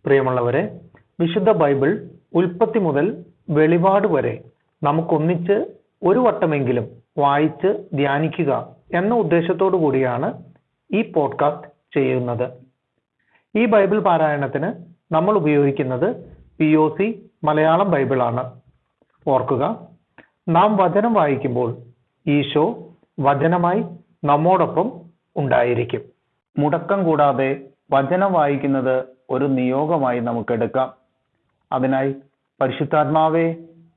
പ്രിയമുള്ളവരെ, വിശുദ്ധ ബൈബിൾ ഉൽപ്പത്തി മുതൽ വെളിപാട് വരെ നമുക്കൊന്നിച്ച് ഒരു വട്ടമെങ്കിലും വായിച്ച് ധ്യാനിക്കുക എന്ന ഉദ്ദേശത്തോടു കൂടിയാണ് ഈ പോഡ്കാസ്റ്റ് ചെയ്യുന്നത്. ഈ ബൈബിൾ പാരായണത്തിന് നമ്മൾ ഉപയോഗിക്കുന്നത് POC മലയാളം ബൈബിളാണ്. ഓർക്കുക, നാം വചനം വായിക്കുമ്പോൾ ഈശോ വചനമായി നമ്മോടൊപ്പം ഉണ്ടായിരിക്കും. മുടക്കം കൂടാതെ വചനം വായിക്കുന്നത് ഒരു നിയോഗമായി നമുക്കെടുക്കാം. അതിനായി പരിശുദ്ധാത്മാവേ,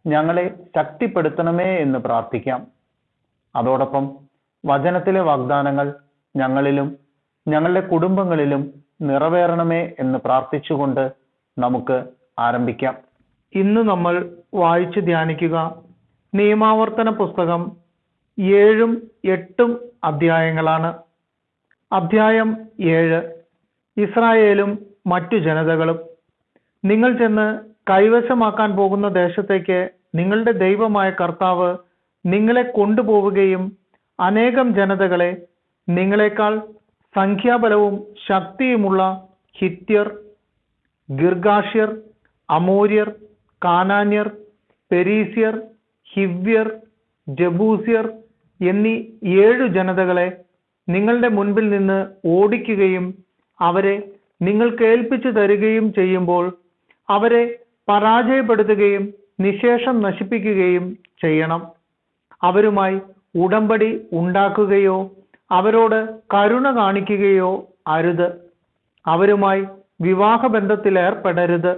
ഞങ്ങളെ ശക്തിപ്പെടുത്തണമേ എന്ന് പ്രാർത്ഥിക്കാം. അതോടൊപ്പം വചനത്തിലെ വാഗ്ദാനങ്ങൾ ഞങ്ങളിലും ഞങ്ങളുടെ കുടുംബങ്ങളിലും നിറവേറണമേ എന്ന് പ്രാർത്ഥിച്ചുകൊണ്ട് നമുക്ക് ആരംഭിക്കാം. ഇന്ന് നമ്മൾ വായിച്ച് ധ്യാനിക്കുക നിയമാവർത്തന പുസ്തകം 7ഉം 8ഉം അധ്യായങ്ങളാണ്. അധ്യായം 7, ഇസ്രായേലും മറ്റു ജനതകളും. നിങ്ങൾ ചെന്ന് കൈവശമാക്കാൻ പോകുന്ന ദേശത്തേക്ക് നിങ്ങളുടെ ദൈവമായ കർത്താവ് നിങ്ങളെ കൊണ്ടുപോവുകയും അനേകം ജനതകളെ, നിങ്ങളെക്കാൾ സംഖ്യാബലവും ശക്തിയുമുള്ള ഹിത്യർ, ഗിർഗാഷ്യർ, അമോര്യർ, കാനാന്യർ, പെരീസ്യർ, ഹിവ്യർ, ജബൂസ്യർ എന്നീ 7 ജനതകളെ നിങ്ങളുടെ മുൻപിൽ നിന്ന് ഓടിക്കുകയും അവരെ നിങ്ങൾക്ക് ഏൽപ്പിച്ചു തരികയും ചെയ്യുമ്പോൾ അവരെ പരാജയപ്പെടുത്തുകയും നിശേഷം നശിപ്പിക്കുകയും ചെയ്യണം. അവരുമായി ഉടമ്പടി ഉണ്ടാക്കുകയോ അവരോട് കരുണ കാണിക്കുകയോ അരുത്. അവരുമായി വിവാഹബന്ധത്തിൽ ഏർപ്പെടരുത്.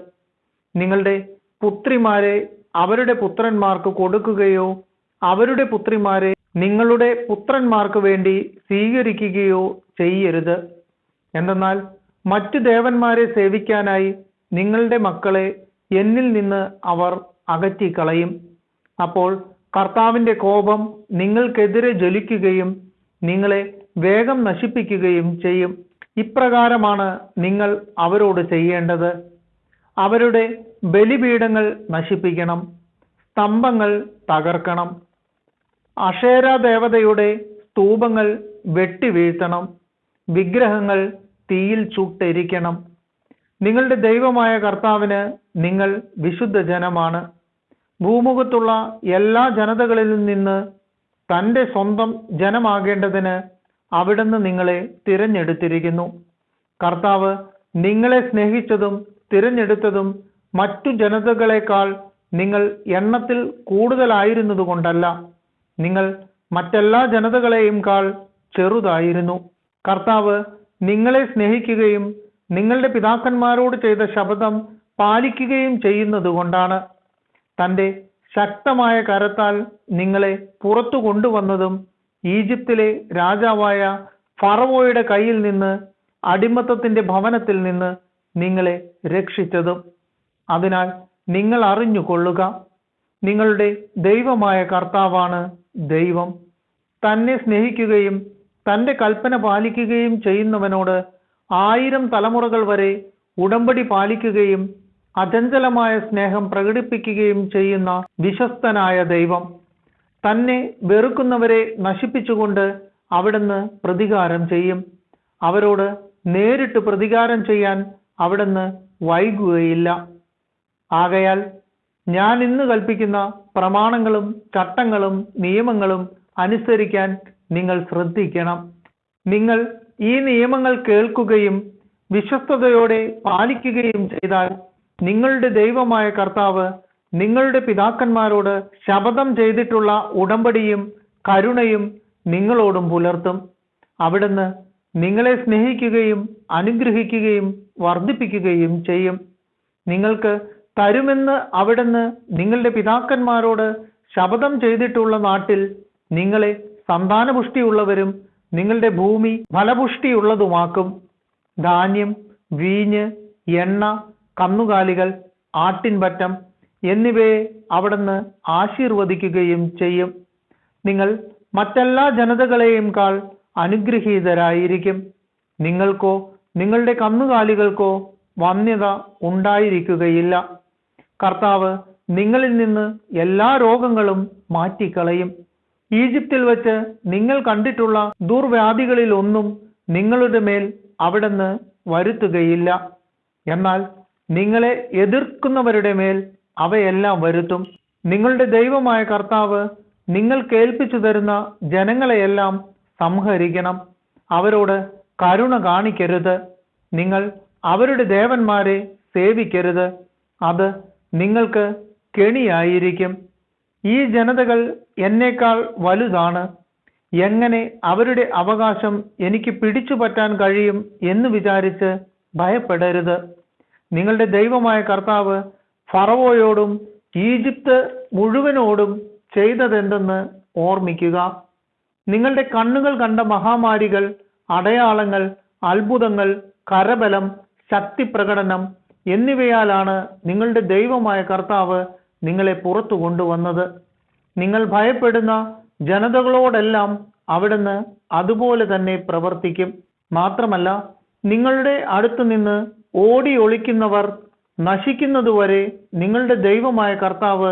നിങ്ങളുടെ പുത്രിമാരെ അവരുടെ പുത്രന്മാർക്ക് കൊടുക്കുകയോ അവരുടെ പുത്രിമാരെ നിങ്ങളുടെ പുത്രന്മാർക്ക് വേണ്ടി സ്വീകരിക്കുകയോ ചെയ്യരുത്. എന്തെന്നാൽ മറ്റു ദേവന്മാരെ സേവിക്കാനായി നിങ്ങളുടെ മക്കളെ എന്നിൽ നിന്ന് അവർ അകറ്റിക്കളയും. അപ്പോൾ കർത്താവിന്റെ കോപം നിങ്ങൾക്കെതിരെ ജ്വലിക്കുകയും നിങ്ങളെ വേഗം നശിപ്പിക്കുകയും ചെയ്യും. ഇപ്രകാരമാണ് നിങ്ങൾ അവരോട് ചെയ്യേണ്ടത്. അവരുടെ ബലിപീഠങ്ങൾ നശിപ്പിക്കണം, സ്തംഭങ്ങൾ തകർക്കണം, അഷേര ദേവതയുടെ സ്തൂപങ്ങൾ വെട്ടിവീഴ്ത്തണം, വിഗ്രഹങ്ങൾ തീയിൽ ചുട്ടെരിക്കണം. നിങ്ങളുടെ ദൈവമായ കർത്താവിന് നിങ്ങൾ വിശുദ്ധ ജനമാണ്. ഭൂമുഖത്തുള്ള എല്ലാ ജനതകളിൽ നിന്ന് തൻ്റെ സ്വന്തം ജനമാകേണ്ടതിന് അവിടുന്ന് നിങ്ങളെ തിരഞ്ഞെടുത്തിരിക്കുന്നു. കർത്താവ് നിങ്ങളെ സ്നേഹിച്ചതും തിരഞ്ഞെടുത്തതും മറ്റു ജനതകളെക്കാൾ നിങ്ങൾ എണ്ണത്തിൽ കൂടുതലായിരുന്നതുകൊണ്ടല്ല, നിങ്ങൾ മറ്റെല്ലാ ജനതകളെയും കാൾ ചെറുതായിരുന്നു. കർത്താവ് നിങ്ങളെ സ്നേഹിക്കുകയും നിങ്ങളുടെ പിതാക്കന്മാരോട് ചെയ്ത ശപഥം പാലിക്കുകയും ചെയ്യുന്നത് കൊണ്ടാണ്. തൻ്റെ ശക്തമായ കരത്താൽ നിങ്ങളെ പുറത്തു കൊണ്ടുവന്നതും ഈജിപ്തിലെ രാജാവായ ഫറവോയുടെ കയ്യിൽ നിന്ന്, അടിമത്തത്തിന്റെ ഭവനത്തിൽ നിന്ന് നിങ്ങളെ രക്ഷിച്ചതും. അതിനാൽ നിങ്ങൾ അറിഞ്ഞുകൊള്ളുക, നിങ്ങളുടെ ദൈവമായ കർത്താവാണ് ദൈവം. തന്നെ സ്നേഹിക്കുകയും തൻ്റെ കൽപ്പന പാലിക്കുകയും ചെയ്യുന്നവനോട് 1000 തലമുറകൾ വരെ ഉടമ്പടി പാലിക്കുകയും അചഞ്ചലമായ സ്നേഹം പ്രകടിപ്പിക്കുകയും ചെയ്യുന്ന വിശ്വസ്തനായ ദൈവം. തന്നെ വെറുക്കുന്നവരെ നശിപ്പിച്ചുകൊണ്ട് അവിടുന്ന് പ്രതികാരം ചെയ്യും. അവരോട് നേരിട്ട് പ്രതികാരം ചെയ്യാൻ അവിടുന്ന് വൈകുകയില്ല. ആകയാൽ ഞാൻ ഇന്ന് കൽപ്പിക്കുന്ന പ്രമാണങ്ങളും ചട്ടങ്ങളും നിയമങ്ങളും അനുസരിക്കാൻ നിങ്ങൾ ശ്രദ്ധിക്കണം. നിങ്ങൾ ഈ നിയമങ്ങൾ കേൾക്കുകയും വിശ്വസ്തയോടെ പാലിക്കുകയും ചെയ്താൽ നിങ്ങളുടെ ദൈവമായ കർത്താവ് നിങ്ങളുടെ പിതാക്കന്മാരോട് ശപഥം ചെയ്തിട്ടുള്ള ഉടമ്പടിയും കരുണയും നിങ്ങളോടും പുലർത്തും. അവിടുന്ന് നിങ്ങളെ സ്നേഹിക്കുകയും അനുഗ്രഹിക്കുകയും വർദ്ധിപ്പിക്കുകയും ചെയ്യും. നിങ്ങൾക്ക് തരുമെന്ന് അവിടുന്ന് നിങ്ങളുടെ പിതാക്കന്മാരോട് ശപഥം ചെയ്തിട്ടുള്ള നാട്ടിൽ നിങ്ങളെ സന്താനപുഷ്ടിയുള്ളവരും നിങ്ങളുടെ ഭൂമി ഫലപുഷ്ടിയുള്ളതുമാക്കും. ധാന്യം, വീഞ്ഞ്, എണ്ണ, കന്നുകാലികൾ, ആട്ടിൻപറ്റം എന്നിവയെ അവിടുന്ന് ആശീർവദിക്കുകയും ചെയ്യും. നിങ്ങൾ മറ്റെല്ലാ ജനതകളെയും കാൾ അനുഗ്രഹീതരായിരിക്കും. നിങ്ങൾക്കോ നിങ്ങളുടെ കന്നുകാലികൾക്കോ വന്യത ഉണ്ടായിരിക്കുകയില്ല. കർത്താവ് നിങ്ങളിൽ നിന്ന് എല്ലാ രോഗങ്ങളും മാറ്റിക്കളയും. ഈജിപ്തിൽ വച്ച് നിങ്ങൾ കണ്ടിട്ടുള്ള ദുർവ്യാധികളിലൊന്നും നിങ്ങളുടെ മേൽ അവിടുന്ന് വരുത്തുകയില്ല. എന്നാൽ നിങ്ങളെ എതിർക്കുന്നവരുടെ മേൽ അവയെല്ലാം വരുത്തും. നിങ്ങളുടെ ദൈവമായ കർത്താവ് നിങ്ങൾ കേൾപ്പിച്ചു തരുന്ന ജനങ്ങളെയെല്ലാം സംഹരിക്കണം. അവരോട് കരുണ കാണിക്കരുത്. നിങ്ങൾ അവരുടെ ദേവന്മാരെ സേവിക്കരുത്. അത് നിങ്ങൾക്ക് കെണിയായിരിക്കും. ഈ ജനതകൾ എന്നേക്കാൾ വലുതാണ്. എങ്ങനെ അവരുടെ അവകാശം എനിക്ക് പിടിച്ചു പറ്റാൻ കഴിയും എന്ന് വിചാരിച്ച് ഭയപ്പെടരുത്. നിങ്ങളുടെ ദൈവമായ കർത്താവ് ഫറവോയോടും ഈജിപ്ത് മുഴുവനോടും ചെയ്തതെന്തെന്ന് ഓർമ്മിക്കുക. നിങ്ങളുടെ കണ്ണുകൾ കണ്ട മഹാമാരികൾ, അടയാളങ്ങൾ, അത്ഭുതങ്ങൾ, കരബലം, ശക്തിപ്രകടനം എന്നിവയാലാണ് നിങ്ങളുടെ ദൈവമായ കർത്താവ് നിങ്ങളെ പുറത്തു കൊണ്ടുവന്നത്. നിങ്ങൾ ഭയപ്പെടുന്ന ജനതകളോടെല്ലാം അവിടുന്ന് അതുപോലെ തന്നെ പ്രവർത്തിക്കും. മാത്രമല്ല, നിങ്ങളുടെ അടുത്തു നിന്ന് ഓടി ഒളിക്കുന്നവർ നശിക്കുന്നതുവരെ നിങ്ങളുടെ ദൈവമായ കർത്താവ്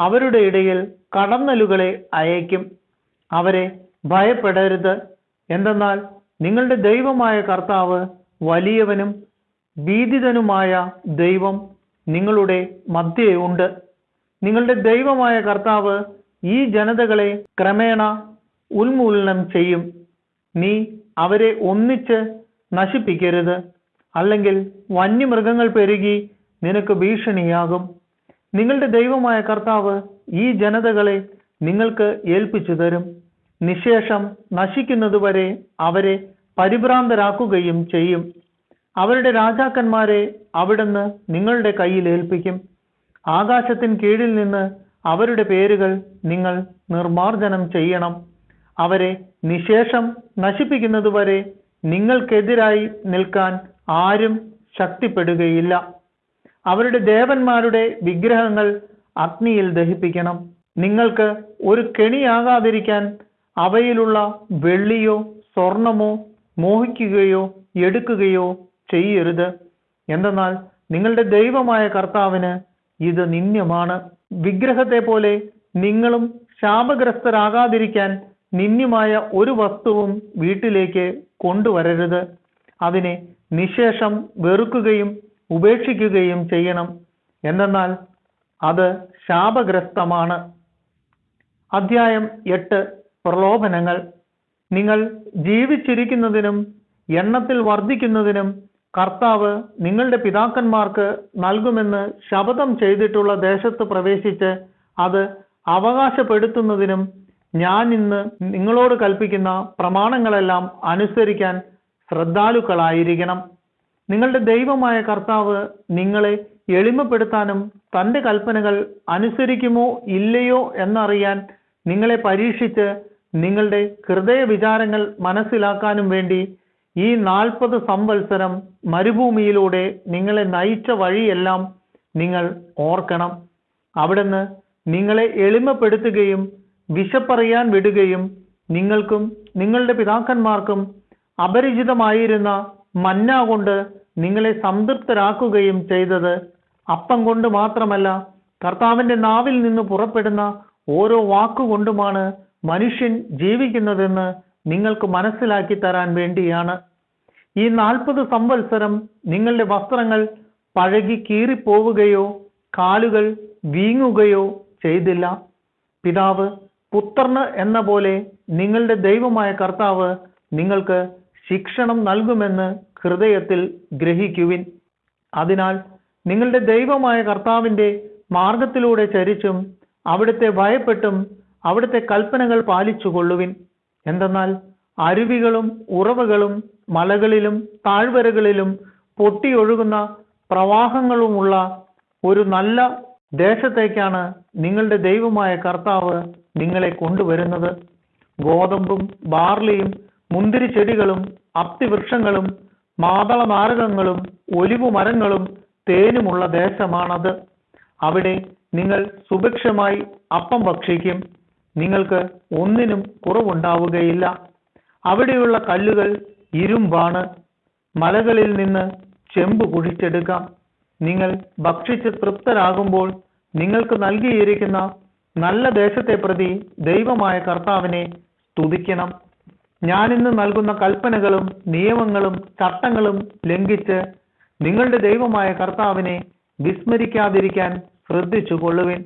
അവരുടെ ഇടയിൽ കടന്നലുകളെ അയക്കും. അവരെ ഭയപ്പെടരുത്. എന്തെന്നാൽ നിങ്ങളുടെ ദൈവമായ കർത്താവ് വലിയവനും ഭീതിതനുമായ ദൈവം നിങ്ങളുടെ മധ്യേ ഉണ്ട്. നിങ്ങളുടെ ദൈവമായ കർത്താവ് ഈ ജനതകളെ ക്രമേണ ഉന്മൂലനം ചെയ്യും. നീ അവരെ ഒന്നിച്ച് നശിപ്പിക്കരുത്, അല്ലെങ്കിൽ വന്യമൃഗങ്ങൾ പെരുകി നിനക്ക് ഭീഷണിയാകും. നിങ്ങളുടെ ദൈവമായ കർത്താവ് ഈ ജനതകളെ നിങ്ങൾക്ക് ഏൽപ്പിച്ചു തരും. നിശേഷം നശിക്കുന്നതുവരെ അവരെ പരിഭ്രാന്തരാക്കുകയും ചെയ്യും. അവരുടെ രാജാക്കന്മാരെ അവിടുന്ന് നിങ്ങളുടെ കയ്യിൽ ഏൽപ്പിക്കും. ആകാശത്തിന് കീഴിൽ നിന്ന് അവരുടെ പേരുകൾ നിങ്ങൾ നിർമാർജനം ചെയ്യണം. അവരെ നിശേഷം നശിപ്പിക്കുന്നതുവരെ നിങ്ങൾക്കെതിരായി നിൽക്കാൻ ആരും ശക്തിപ്പെടുകയില്ല. അവരുടെ ദേവന്മാരുടെ വിഗ്രഹങ്ങൾ അഗ്നിയിൽ ദഹിപ്പിക്കണം. നിങ്ങൾക്ക് ഒരു കെണിയാകാതിരിക്കാൻ അവയിലുള്ള വെള്ളിയോ സ്വർണമോ മോഹിക്കുകയോ എടുക്കുകയോ ചെയ്യരുത്. എന്തെന്നാൽ നിങ്ങളുടെ ദൈവമായ കർത്താവിന് ഇത് നിന്ദ്യമാണ്. വിഗ്രഹത്തെ പോലെ നിങ്ങളും ശാപഗ്രസ്തരാകാതിരിക്കാൻ നിന്ദ്യമായ ഒരു വസ്തുവും വീട്ടിലേക്ക് കൊണ്ടുവരരുത്. അതിനെ നിശേഷം വെറുക്കുകയും ഉപേക്ഷിക്കുകയും ചെയ്യണം. എന്തെന്നാൽ അത് ശാപഗ്രസ്തമാണ്. അധ്യായം 8. പ്രലോഭനങ്ങൾ. നിങ്ങൾ ജീവിച്ചിരിക്കുന്നതിനും എണ്ണത്തിൽ വർദ്ധിക്കുന്നതിനും കർത്താവ് നിങ്ങളുടെ പിതാക്കന്മാർക്ക് നൽകുമെന്ന് ശപഥം ചെയ്തിട്ടുള്ള ദേശത്ത് പ്രവേശിച്ച് അത് അവകാശപ്പെടുത്തുന്നതിനും ഞാൻ ഇന്ന് നിങ്ങളോട് കൽപ്പിക്കുന്ന പ്രമാണങ്ങളെല്ലാം അനുസരിക്കാൻ ശ്രദ്ധാലുക്കളായിരിക്കണം. നിങ്ങളുടെ ദൈവമായ കർത്താവ് നിങ്ങളെ എളിമപ്പെടുത്താനും തൻ്റെ കൽപ്പനകൾ അനുസരിക്കുമോ ഇല്ലയോ എന്നറിയാൻ നിങ്ങളെ പരീക്ഷിച്ച് നിങ്ങളുടെ ഹൃദയ വിചാരങ്ങൾ മനസ്സിലാക്കാനും വേണ്ടി ഈ 40 സംവത്സരം മരുഭൂമിയിലൂടെ നിങ്ങളെ നയിച്ച വഴിയെല്ലാം നിങ്ങൾ ഓർക്കണം. അവിടുന്ന് നിങ്ങളെ എളിമപ്പെടുത്തുകയും വിശപ്പറിയാൻ വിടുകയും നിങ്ങൾക്കും നിങ്ങളുടെ പിതാക്കന്മാർക്കും അപരിചിതമായിരുന്ന മന്ന കൊണ്ട് നിങ്ങളെ സംതൃപ്തരാക്കുകയും ചെയ്തത് അപ്പം കൊണ്ട് മാത്രമല്ല, കർത്താവിൻ്റെ നാവിൽ നിന്ന് പുറപ്പെടുന്ന ഓരോ വാക്കുകൊണ്ടുമാണ് മനുഷ്യൻ ജീവിക്കുന്നതെന്ന് നിങ്ങൾക്ക് മനസ്സിലാക്കി തരാൻ വേണ്ടിയാണ്. ഈ 40 സംവത്സരം നിങ്ങളുടെ വസ്ത്രങ്ങൾ പഴകി കീറിപ്പോവുകയോ കാലുകൾ വീങ്ങുകയോ ചെയ്തില്ല. പിതാവ് പുത്രന് എന്ന പോലെ നിങ്ങളുടെ ദൈവമായ കർത്താവ് നിങ്ങൾക്ക് ശിക്ഷണം നൽകുമെന്ന് ഹൃദയത്തിൽ ഗ്രഹിക്കുവിൻ. അതിനാൽ നിങ്ങളുടെ ദൈവമായ കർത്താവിൻ്റെ മാർഗത്തിലൂടെ ചരിച്ചും അവിടുത്തെ ഭയപ്പെട്ടും അവിടുത്തെ കൽപ്പനകൾ പാലിച്ചുകൊള്ളുവിൻ. എന്തെന്നാൽ അരുവികളും ഉറവകളും മലകളിലും താഴ്വരകളിലും പൊട്ടിയൊഴുകുന്ന പ്രവാഹങ്ങളുമുള്ള ഒരു നല്ല ദേശത്തേക്കാണ് നിങ്ങളുടെ ദൈവമായ കർത്താവ് നിങ്ങളെ കൊണ്ടുവരുന്നത്. ഗോതമ്പും ബാർലിയും മുന്തിരിച്ചെടികളും അത്തിവൃക്ഷങ്ങളും മാതളനാരകങ്ങളും ഒലിവുമരങ്ങളും തേനുമുള്ള ദേശമാണത്. അവിടെ നിങ്ങൾ സുഭിക്ഷമായി അപ്പം ഭക്ഷിക്കും. നിങ്ങൾക്ക് ഒന്നിനും കുറവുണ്ടാവുകയില്ല. അവിടെയുള്ള കല്ലുകൾ ഇരുമ്പാണ്. മലകളിൽ നിന്ന് ചെമ്പ് കുഴിച്ചെടുക്കാം. നിങ്ങൾ ഭക്ഷിച്ച് തൃപ്തരാകുമ്പോൾ നിങ്ങൾക്ക് നൽകിയിരിക്കുന്ന നല്ല ദേശത്തെ പ്രതി ദൈവമായ കർത്താവിനെ സ്തുതിക്കണം. ഞാനിന്ന് നൽകുന്ന കൽപ്പനകളും നിയമങ്ങളും ചട്ടങ്ങളും ലംഘിച്ച് നിങ്ങളുടെ ദൈവമായ കർത്താവിനെ വിസ്മരിക്കാതിരിക്കാൻ ശ്രദ്ധിച്ചു കൊള്ളുവിൻ.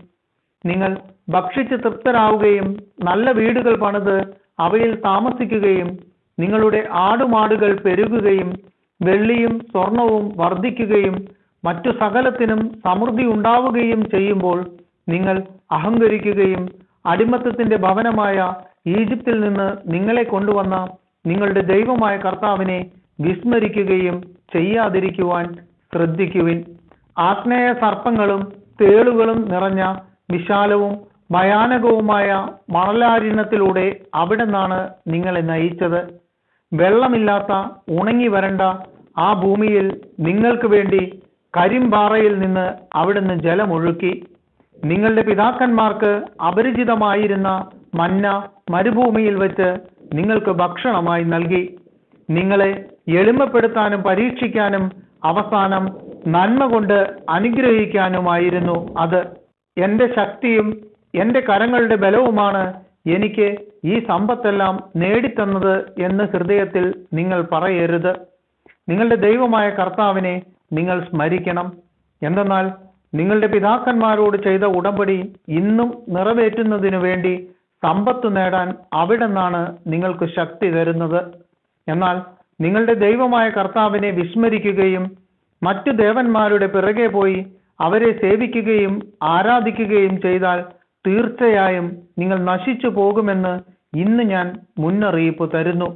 നിങ്ങൾ ഭക്ഷിച്ച് തൃപ്തരാവുകയും നല്ല വീടുകൾ പണിത് അവയിൽ താമസിക്കുകയും നിങ്ങളുടെ ആടുമാടുകൾ പെരുകുകയും വെള്ളിയും സ്വർണവും വർദ്ധിക്കുകയും മറ്റു സകലത്തിനും സമൃദ്ധി ഉണ്ടാവുകയും ചെയ്യുമ്പോൾ നിങ്ങൾ അഹങ്കരിക്കുകയും അടിമത്തത്തിന്റെ ഭവനമായ ഈജിപ്തിൽ നിന്ന് നിങ്ങളെ കൊണ്ടുവന്ന നിങ്ങളുടെ ദൈവമായ കർത്താവിനെ വിസ്മരിക്കുകയും ചെയ്യാതിരിക്കുവാൻ ശ്രദ്ധിക്കുവിൻ. ആഗ്നേയ സർപ്പങ്ങളും തേളുകളും നിറഞ്ഞ വിശാലവും ഭയാനകവുമായ മണലാരണ്യത്തിലൂടെ അവിടെ നിന്നാണ് നിങ്ങളെ നയിച്ചത്. വെള്ളമില്ലാത്ത ഉണങ്ങി വരണ്ട ആ ഭൂമിയിൽ നിങ്ങൾക്ക് വേണ്ടി കരിമ്പാറയിൽ നിന്ന് അവിടുന്ന് ജലമൊഴുക്കി. നിങ്ങളുടെ പിതാക്കന്മാർക്ക് അപരിചിതമായിരുന്ന മന്ന മരുഭൂമിയിൽ വെച്ച് നിങ്ങൾക്ക് ഭക്ഷണമായി നൽകി. നിങ്ങളെ എളിമപ്പെടുത്താനും പരീക്ഷിക്കാനും അവസാനം നന്മ കൊണ്ട് അനുഗ്രഹിക്കാനുമായിരുന്നു അത്. എൻ്റെ ശക്തിയും എൻ്റെ കരങ്ങളുടെ ബലവുമാണ് എനിക്ക് ഈ സമ്പത്തെല്ലാം നേടിത്തന്നത് എന്ന് ഹൃദയത്തിൽ നിങ്ങൾ പറയരുത്. നിങ്ങളുടെ ദൈവമായ കർത്താവിനെ നിങ്ങൾ സ്മരിക്കണം. എന്തെന്നാൽ നിങ്ങളുടെ പിതാക്കന്മാരോട് ചെയ്ത ഉടമ്പടി ഇന്നും നിറവേറ്റുന്നതിനു വേണ്ടി സമ്പത്ത് നേടാൻ അവിടെ നിന്നാണ് നിങ്ങൾക്ക് ശക്തി തരുന്നത്. എന്നാൽ നിങ്ങളുടെ ദൈവമായ കർത്താവിനെ വിസ്മരിക്കുകയും മറ്റു ദേവന്മാരുടെ പിറകെ പോയി അവരെ സേവിക്കുകയും ആരാധിക്കുകയും ചെയ്താൽ തീർച്ചയായും നിങ്ങൾ നശിച്ചു പോകുമെന്ന് ഇന്ന് ഞാൻ മുന്നറിയിപ്പ് തരുന്നു.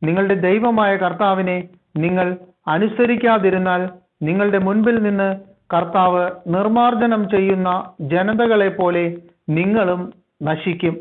നിങ്ങളുടെ ദൈവമായ കർത്താവിനെ നിങ്ങൾ അനുസരിക്കാതിരുന്നാൽ നിങ്ങളുടെ മുൻപിൽ നിന്ന് കർത്താവ് നിർമാർജനം ചെയ്യുന്ന ജനതകളെ പോലെ നിങ്ങളും നശിക്കും.